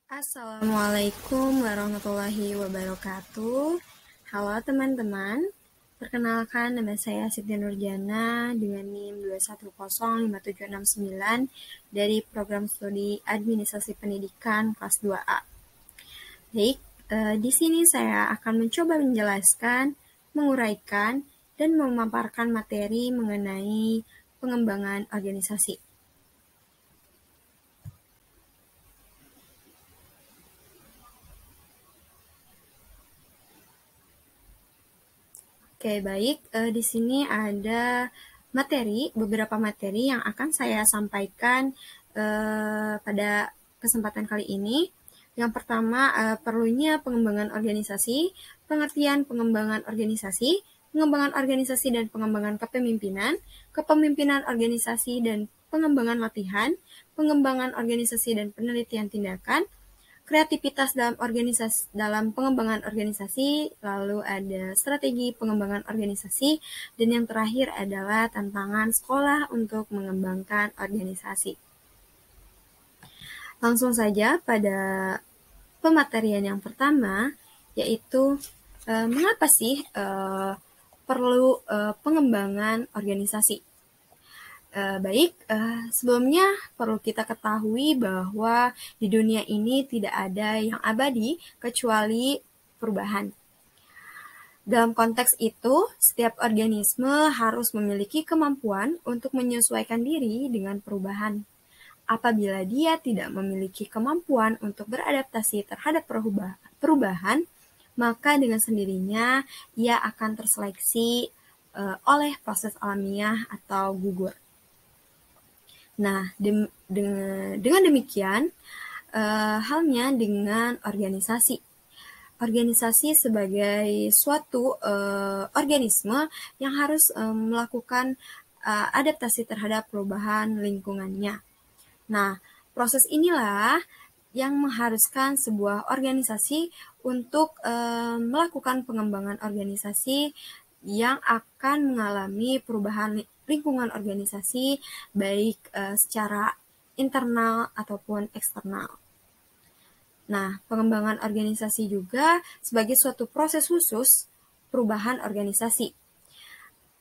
Assalamualaikum warahmatullahi wabarakatuh. Halo teman-teman, perkenalkan nama saya Siti Nurjana dengan NIM 2105769 dari Program Studi Administrasi Pendidikan kelas 2A. Baik, di sini saya akan mencoba menjelaskan, menguraikan, dan memaparkan materi mengenai pengembangan organisasi. Oke, baik. Di sini ada beberapa materi yang akan saya sampaikan pada kesempatan kali ini. Yang pertama, perlunya pengembangan organisasi, pengertian pengembangan organisasi dan pengembangan kepemimpinan, kepemimpinan organisasi dan pengembangan latihan, pengembangan organisasi dan penelitian tindakan, kreativitas dalam pengembangan organisasi, lalu ada strategi pengembangan organisasi, dan yang terakhir adalah tantangan sekolah untuk mengembangkan organisasi. Langsung saja pada pematerian yang pertama, yaitu mengapa sih perlu pengembangan organisasi. Baik, sebelumnya perlu kita ketahui bahwa di dunia ini tidak ada yang abadi kecuali perubahan. Dalam konteks itu, setiap organisme harus memiliki kemampuan untuk menyesuaikan diri dengan perubahan. Apabila dia tidak memiliki kemampuan untuk beradaptasi terhadap perubahan, maka dengan sendirinya ia akan terseleksi oleh proses alamiah atau gugur. Nah, dengan demikian, halnya dengan organisasi. Organisasi sebagai suatu organisme yang harus melakukan adaptasi terhadap perubahan lingkungannya. Nah, proses inilah yang mengharuskan sebuah organisasi untuk melakukan pengembangan organisasi yang akan mengalami perubahan lingkungan organisasi baik secara internal ataupun eksternal. Nah, pengembangan organisasi juga sebagai suatu proses khusus perubahan organisasi.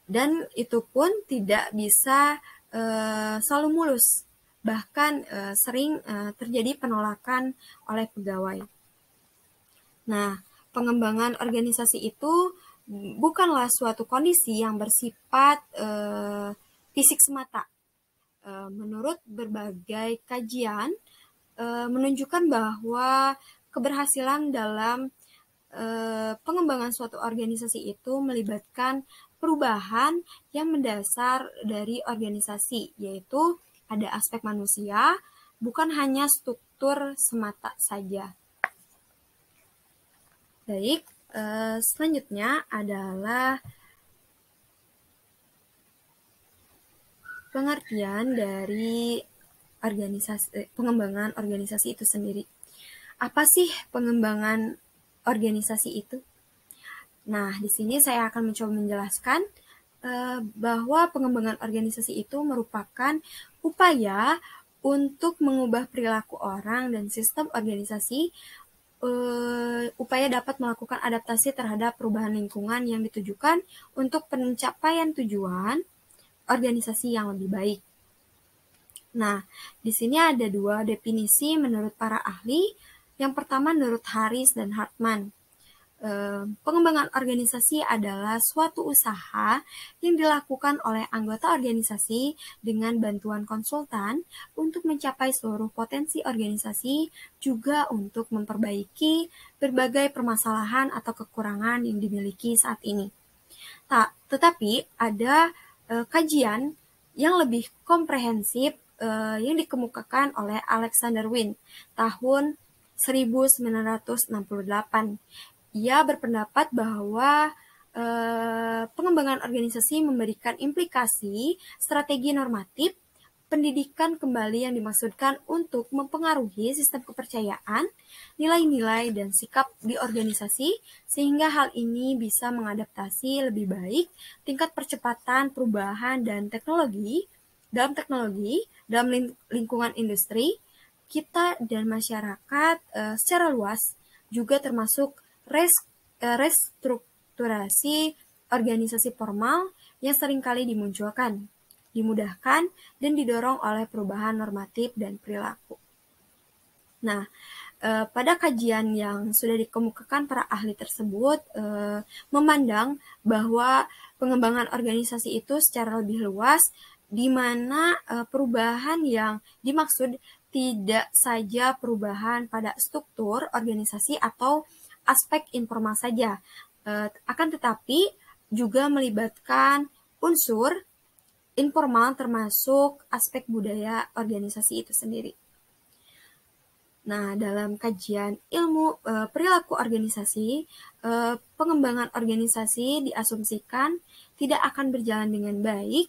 Dan itu pun tidak bisa selalu mulus, bahkan sering terjadi penolakan oleh pegawai. Nah, pengembangan organisasi itu bukanlah suatu kondisi yang bersifat fisik semata. Menurut berbagai kajian, menunjukkan bahwa keberhasilan dalam pengembangan suatu organisasi itu melibatkan perubahan yang mendasar dari organisasi, yaitu ada aspek manusia, bukan hanya struktur semata saja. Baik, selanjutnya adalah pengertian dari pengembangan organisasi itu sendiri. Apa sih pengembangan organisasi itu? Nah, di sini saya akan mencoba menjelaskan bahwa pengembangan organisasi itu merupakan upaya untuk mengubah perilaku orang dan sistem organisasi, upaya dapat melakukan adaptasi terhadap perubahan lingkungan yang ditujukan untuk pencapaian tujuan organisasi yang lebih baik. Nah, di sini ada dua definisi menurut para ahli. Yang pertama menurut Harris dan Hartman. Pengembangan organisasi adalah suatu usaha yang dilakukan oleh anggota organisasi dengan bantuan konsultan untuk mencapai seluruh potensi organisasi, juga untuk memperbaiki berbagai permasalahan atau kekurangan yang dimiliki saat ini. Tetapi ada kajian yang lebih komprehensif yang dikemukakan oleh Alexander Wynne tahun 1968. Ia berpendapat bahwa pengembangan organisasi memberikan implikasi strategi normatif pendidikan kembali yang dimaksudkan untuk mempengaruhi sistem kepercayaan, nilai-nilai, dan sikap di organisasi, sehingga hal ini bisa mengadaptasi lebih baik tingkat percepatan perubahan dan dalam lingkungan industri, kita dan masyarakat secara luas juga termasuk restrukturasi organisasi formal yang seringkali dimunculkan, dimudahkan, dan didorong oleh perubahan normatif dan perilaku. Nah, pada kajian yang sudah dikemukakan para ahli tersebut memandang bahwa pengembangan organisasi itu secara lebih luas, di mana perubahan yang dimaksud tidak saja perubahan pada struktur organisasi atau aspek informal saja, akan tetapi juga melibatkan unsur informal termasuk aspek budaya organisasi itu sendiri. Nah, dalam kajian ilmu perilaku organisasi, pengembangan organisasi diasumsikan tidak akan berjalan dengan baik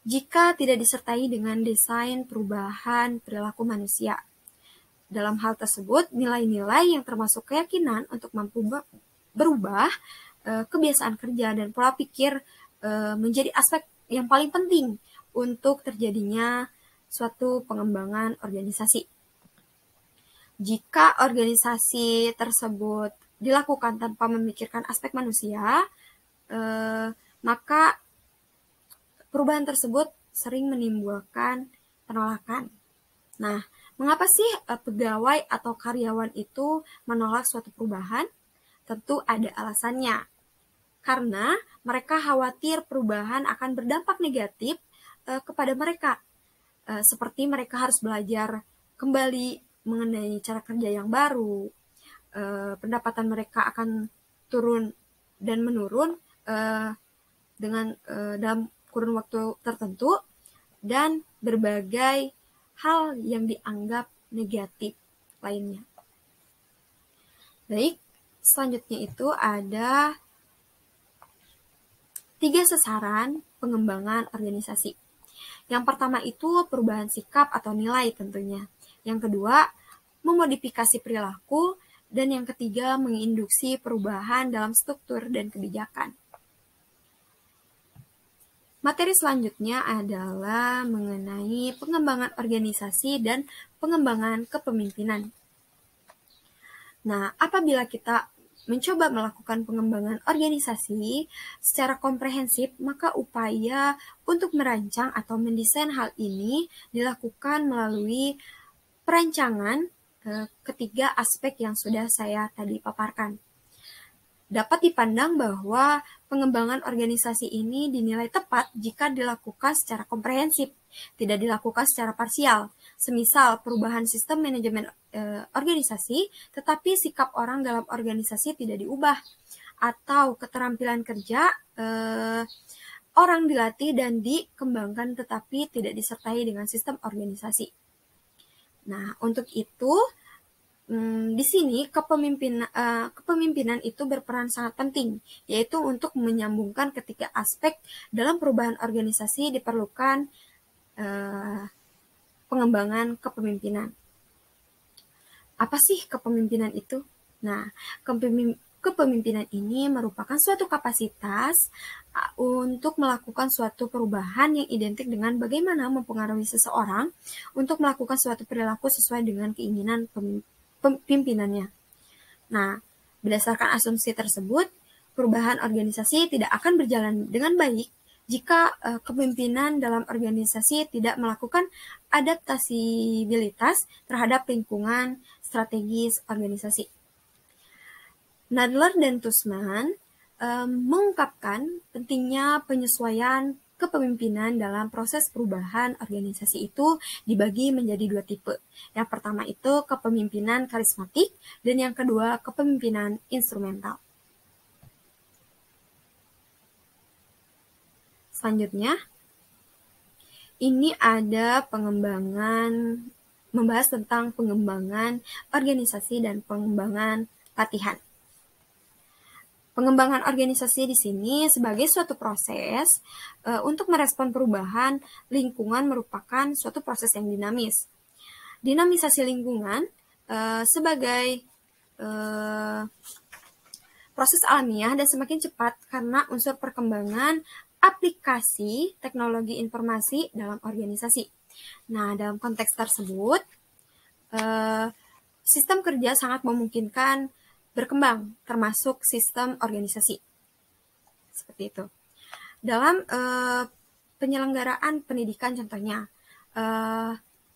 jika tidak disertai dengan desain perubahan perilaku manusia. Dalam hal tersebut, nilai-nilai yang termasuk keyakinan untuk mampu berubah, kebiasaan kerja dan pola pikir menjadi aspek yang paling penting untuk terjadinya suatu pengembangan organisasi. Jika organisasi tersebut dilakukan tanpa memikirkan aspek manusia, maka perubahan tersebut sering menimbulkan penolakan. Nah, mengapa sih pegawai atau karyawan itu menolak suatu perubahan? Tentu ada alasannya. Karena mereka khawatir perubahan akan berdampak negatif kepada mereka. Seperti mereka harus belajar kembali mengenai cara kerja yang baru, pendapatan mereka akan turun dan menurun dalam kurun waktu tertentu, dan berbagai hal yang dianggap negatif lainnya. Baik, selanjutnya itu ada 3 sasaran pengembangan organisasi. Yang pertama itu perubahan sikap atau nilai tentunya. Yang kedua, memodifikasi perilaku. Dan yang ketiga, menginduksi perubahan dalam struktur dan kebijakan. Materi selanjutnya adalah mengenai pengembangan organisasi dan pengembangan kepemimpinan. Nah, apabila kita mencoba melakukan pengembangan organisasi secara komprehensif, maka upaya untuk merancang atau mendesain hal ini dilakukan melalui perancangan ketiga aspek yang sudah saya tadi paparkan. Dapat dipandang bahwa pengembangan organisasi ini dinilai tepat jika dilakukan secara komprehensif, tidak dilakukan secara parsial. Semisal perubahan sistem manajemen organisasi, tetapi sikap orang dalam organisasi tidak diubah, atau keterampilan kerja orang dilatih dan dikembangkan tetapi tidak disertai dengan sistem organisasi. Nah, untuk itu di sini kepemimpinan itu berperan sangat penting, yaitu untuk menyambungkan ketiga aspek dalam perubahan organisasi diperlukan pengembangan kepemimpinan. Apa sih kepemimpinan itu? Nah, kepemimpinan ini merupakan suatu kapasitas untuk melakukan suatu perubahan yang identik dengan bagaimana mempengaruhi seseorang untuk melakukan suatu perilaku sesuai dengan keinginan pimpinannya. Nah, berdasarkan asumsi tersebut, perubahan organisasi tidak akan berjalan dengan baik jika kepemimpinan dalam organisasi tidak melakukan adaptasibilitas terhadap lingkungan strategis organisasi. Nadler dan Tussman mengungkapkan pentingnya penyesuaian kepemimpinan dalam proses perubahan organisasi itu dibagi menjadi 2 tipe. Yang pertama itu kepemimpinan karismatik, dan yang kedua kepemimpinan instrumental. Selanjutnya, ini ada membahas tentang pengembangan organisasi dan pengembangan latihan. Pengembangan organisasi di sini sebagai suatu proses untuk merespon perubahan lingkungan merupakan suatu proses yang dinamis. Dinamisasi lingkungan sebagai proses alamiah dan semakin cepat karena unsur perkembangan aplikasi teknologi informasi dalam organisasi. Nah, dalam konteks tersebut, sistem kerja sangat memungkinkan berkembang, termasuk sistem organisasi. Seperti itu. Dalam penyelenggaraan pendidikan contohnya,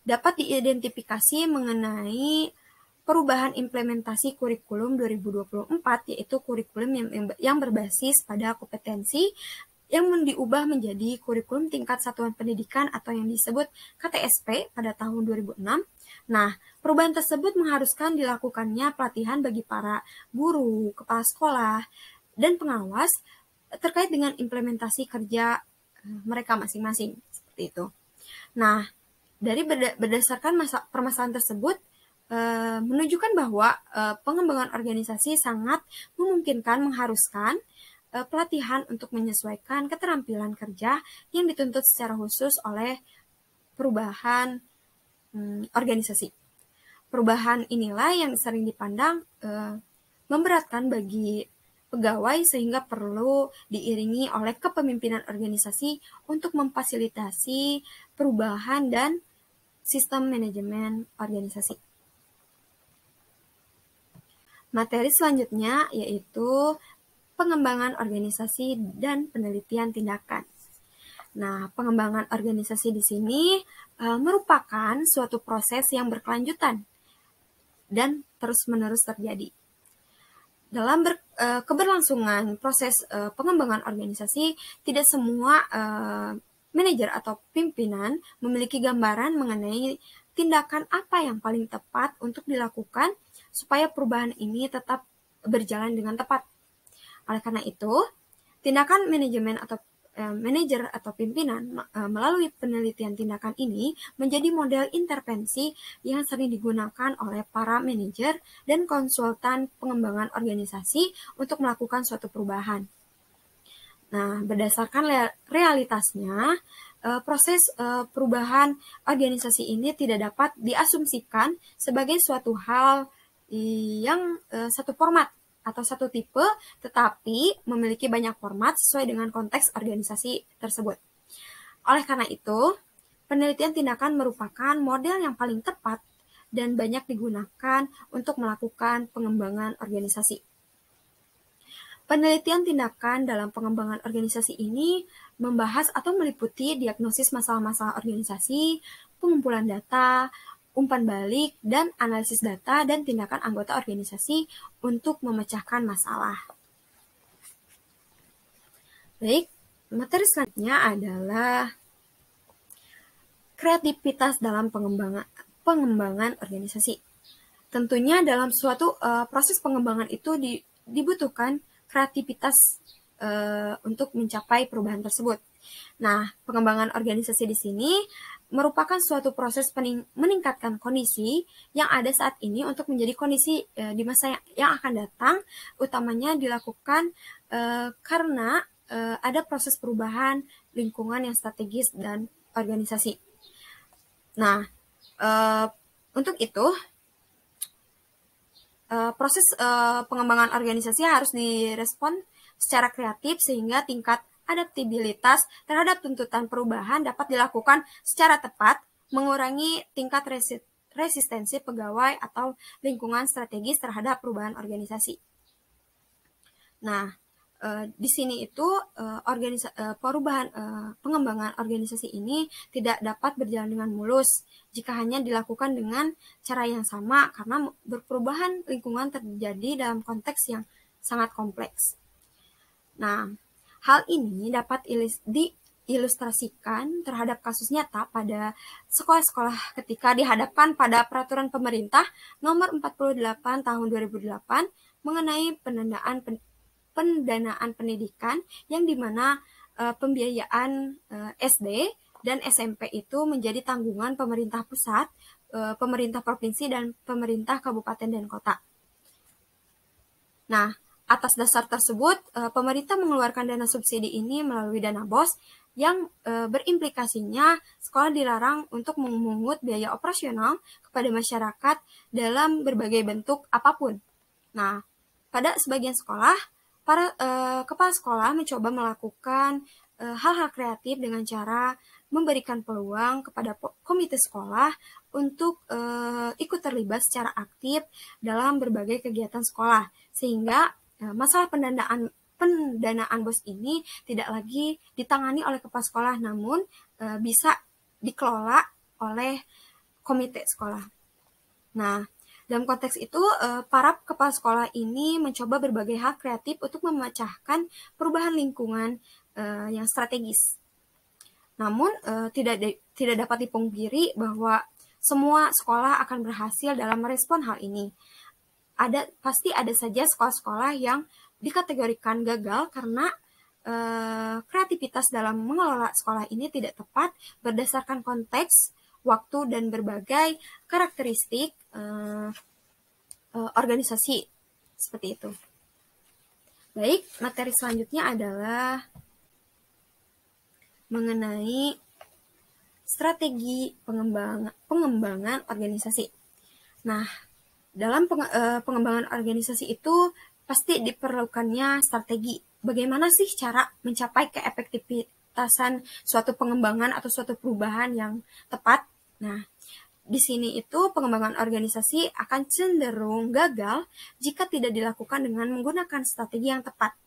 dapat diidentifikasi mengenai perubahan implementasi kurikulum 2024, yaitu kurikulum yang berbasis pada kompetensi yang diubah menjadi kurikulum tingkat satuan pendidikan atau yang disebut KTSP pada tahun 2006. Nah, perubahan tersebut mengharuskan dilakukannya pelatihan bagi para guru, kepala sekolah, dan pengawas terkait dengan implementasi kerja mereka masing-masing. Seperti itu. Nah, dari berdasarkan permasalahan tersebut, menunjukkan bahwa pengembangan organisasi sangat memungkinkan mengharuskan pelatihan untuk menyesuaikan keterampilan kerja yang dituntut secara khusus oleh perubahan organisasi. Perubahan inilah yang sering dipandang memberatkan bagi pegawai sehingga perlu diiringi oleh kepemimpinan organisasi untuk memfasilitasi perubahan dan sistem manajemen organisasi. Materi selanjutnya yaitu pengembangan organisasi dan penelitian tindakan. Nah, pengembangan organisasi di sini merupakan suatu proses yang berkelanjutan dan terus-menerus terjadi. Dalam keberlangsungan proses pengembangan organisasi, tidak semua manajer atau pimpinan memiliki gambaran mengenai tindakan apa yang paling tepat untuk dilakukan supaya perubahan ini tetap berjalan dengan tepat. Oleh karena itu, tindakan manajemen atau manajer atau pimpinan melalui penelitian tindakan ini menjadi model intervensi yang sering digunakan oleh para manajer dan konsultan pengembangan organisasi untuk melakukan suatu perubahan. Nah, berdasarkan realitasnya, proses perubahan organisasi ini tidak dapat diasumsikan sebagai suatu hal yang satu format atau satu tipe, tetapi memiliki banyak format sesuai dengan konteks organisasi tersebut. Oleh karena itu, penelitian tindakan merupakan model yang paling tepat dan banyak digunakan untuk melakukan pengembangan organisasi. Penelitian tindakan dalam pengembangan organisasi ini membahas atau meliputi diagnosis masalah-masalah organisasi, pengumpulan data, umpan balik, dan analisis data dan tindakan anggota organisasi untuk memecahkan masalah. Baik, materi selanjutnya adalah kreativitas dalam pengembangan organisasi. Tentunya dalam suatu proses pengembangan itu dibutuhkan kreativitas untuk mencapai perubahan tersebut. Nah, pengembangan organisasi di sini merupakan suatu proses meningkatkan kondisi yang ada saat ini untuk menjadi kondisi di masa yang akan datang, utamanya dilakukan karena ada proses perubahan lingkungan yang strategis dan organisasi. Nah, untuk itu, proses pengembangan organisasi harus direspon secara kreatif sehingga tingkat adaptabilitas terhadap tuntutan perubahan dapat dilakukan secara tepat, mengurangi tingkat resistensi pegawai atau lingkungan strategis terhadap perubahan organisasi. Nah, di sini itu pengembangan organisasi ini tidak dapat berjalan dengan mulus jika hanya dilakukan dengan cara yang sama karena perubahan lingkungan terjadi dalam konteks yang sangat kompleks. Nah, hal ini dapat diilustrasikan terhadap kasus nyata pada sekolah-sekolah ketika dihadapkan pada peraturan pemerintah nomor 48 tahun 2008 mengenai pendanaan pendidikan yang dimana pembiayaan SD dan SMP itu menjadi tanggungan pemerintah pusat, pemerintah provinsi, dan pemerintah kabupaten dan kota. Nah, atas dasar tersebut, pemerintah mengeluarkan dana subsidi ini melalui dana BOS yang berimplikasinya sekolah dilarang untuk memungut biaya operasional kepada masyarakat dalam berbagai bentuk apapun. Nah, pada sebagian sekolah, para kepala sekolah mencoba melakukan hal-hal kreatif dengan cara memberikan peluang kepada komite sekolah untuk ikut terlibat secara aktif dalam berbagai kegiatan sekolah, sehingga masalah pendanaan BOS ini tidak lagi ditangani oleh kepala sekolah, namun bisa dikelola oleh komite sekolah. Nah, dalam konteks itu, para kepala sekolah ini mencoba berbagai hal kreatif untuk memecahkan perubahan lingkungan yang strategis. Namun, tidak dapat dipungkiri bahwa semua sekolah akan berhasil dalam merespon hal ini. Pasti ada saja sekolah-sekolah yang dikategorikan gagal karena kreativitas dalam mengelola sekolah ini tidak tepat berdasarkan konteks, waktu, dan berbagai karakteristik organisasi seperti itu. Baik, materi selanjutnya adalah mengenai strategi pengembangan organisasi. Nah, dalam pengembangan organisasi itu pasti diperlukannya strategi. Bagaimana sih cara mencapai keefektivitasan suatu pengembangan atau suatu perubahan yang tepat? Nah, di sini itu pengembangan organisasi akan cenderung gagal jika tidak dilakukan dengan menggunakan strategi yang tepat.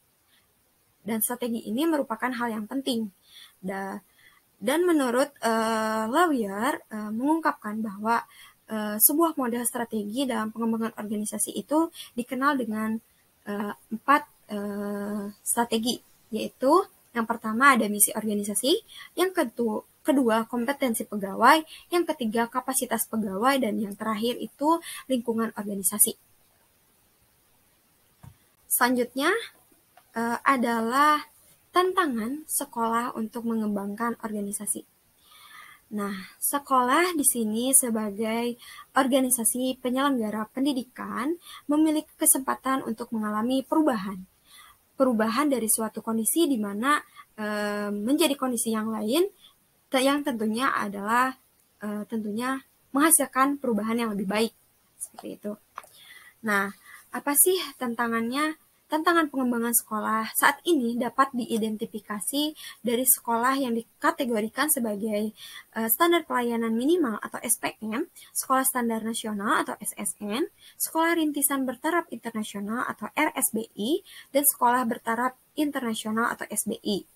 Dan strategi ini merupakan hal yang penting. Dan menurut Lawyer mengungkapkan bahwa sebuah model strategi dalam pengembangan organisasi itu dikenal dengan 4 strategi, yaitu yang pertama ada misi organisasi, yang kedua kompetensi pegawai, yang ketiga kapasitas pegawai, dan yang terakhir itu lingkungan organisasi. Selanjutnya adalah tantangan sekolah untuk mengembangkan organisasi. Nah, sekolah di sini sebagai organisasi penyelenggara pendidikan memiliki kesempatan untuk mengalami perubahan. Perubahan dari suatu kondisi di mana menjadi kondisi yang lain, yang tentunya adalah tentunya menghasilkan perubahan yang lebih baik. Seperti itu. Nah, apa sih tantangannya? Tantangan pengembangan sekolah saat ini dapat diidentifikasi dari sekolah yang dikategorikan sebagai standar pelayanan minimal atau SPM, sekolah standar nasional atau SSN, sekolah rintisan bertaraf internasional atau RSBI, dan sekolah bertaraf internasional atau SBI.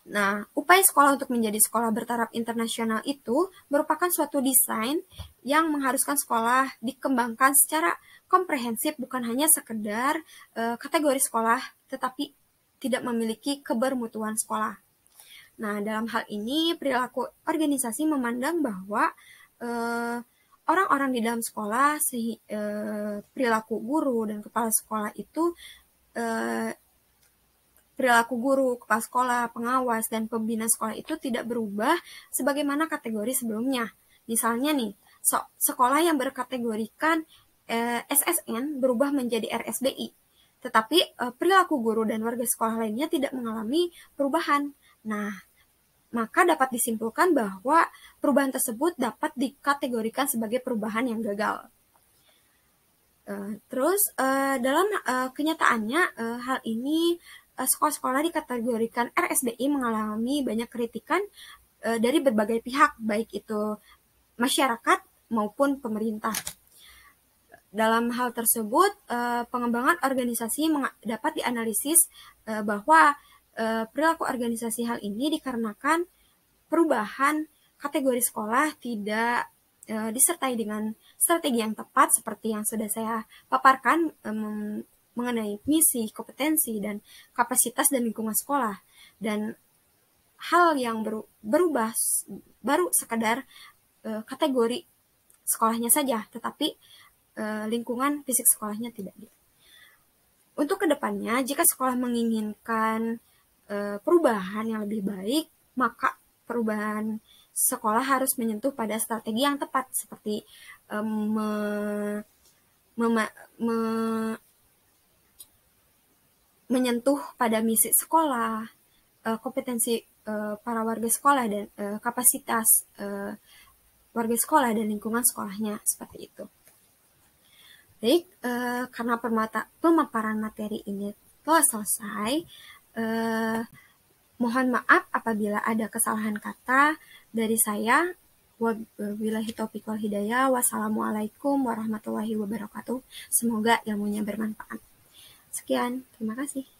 Nah, upaya sekolah untuk menjadi sekolah bertaraf internasional itu merupakan suatu desain yang mengharuskan sekolah dikembangkan secara komprehensif, bukan hanya sekedar kategori sekolah, tetapi tidak memiliki kebermutuan sekolah. Nah, dalam hal ini perilaku organisasi memandang bahwa orang-orang di dalam sekolah, perilaku guru dan kepala sekolah itu perilaku guru, kepala sekolah, pengawas, dan pembina sekolah itu tidak berubah sebagaimana kategori sebelumnya. Misalnya nih, sekolah yang berkategorikan SSN berubah menjadi RSBI, tetapi perilaku guru dan warga sekolah lainnya tidak mengalami perubahan. Nah, maka dapat disimpulkan bahwa perubahan tersebut dapat dikategorikan sebagai perubahan yang gagal. Terus dalam kenyataannya hal ini sekolah-sekolah dikategorikan RSBI mengalami banyak kritikan dari berbagai pihak, baik itu masyarakat maupun pemerintah. Dalam hal tersebut, pengembangan organisasi dapat dianalisis bahwa perilaku organisasi hal ini dikarenakan perubahan kategori sekolah tidak disertai dengan strategi yang tepat seperti yang sudah saya paparkan mengenai misi, kompetensi, dan kapasitas dan lingkungan sekolah. Dan hal yang berubah baru sekadar kategori sekolahnya saja, tetapi lingkungan fisik sekolahnya tidak. Untuk kedepannya, jika sekolah menginginkan perubahan yang lebih baik, maka perubahan sekolah harus menyentuh pada strategi yang tepat, seperti menyentuh pada misi sekolah, kompetensi para warga sekolah, dan kapasitas warga sekolah dan lingkungan sekolahnya, seperti itu. Baik, karena pemaparan materi ini telah selesai, Mohon maaf apabila ada kesalahan kata dari saya. Wabillahi taufiq wal hidayah. Wassalamualaikum warahmatullahi wabarakatuh. Semoga ilmunya bermanfaat. Sekian, terima kasih.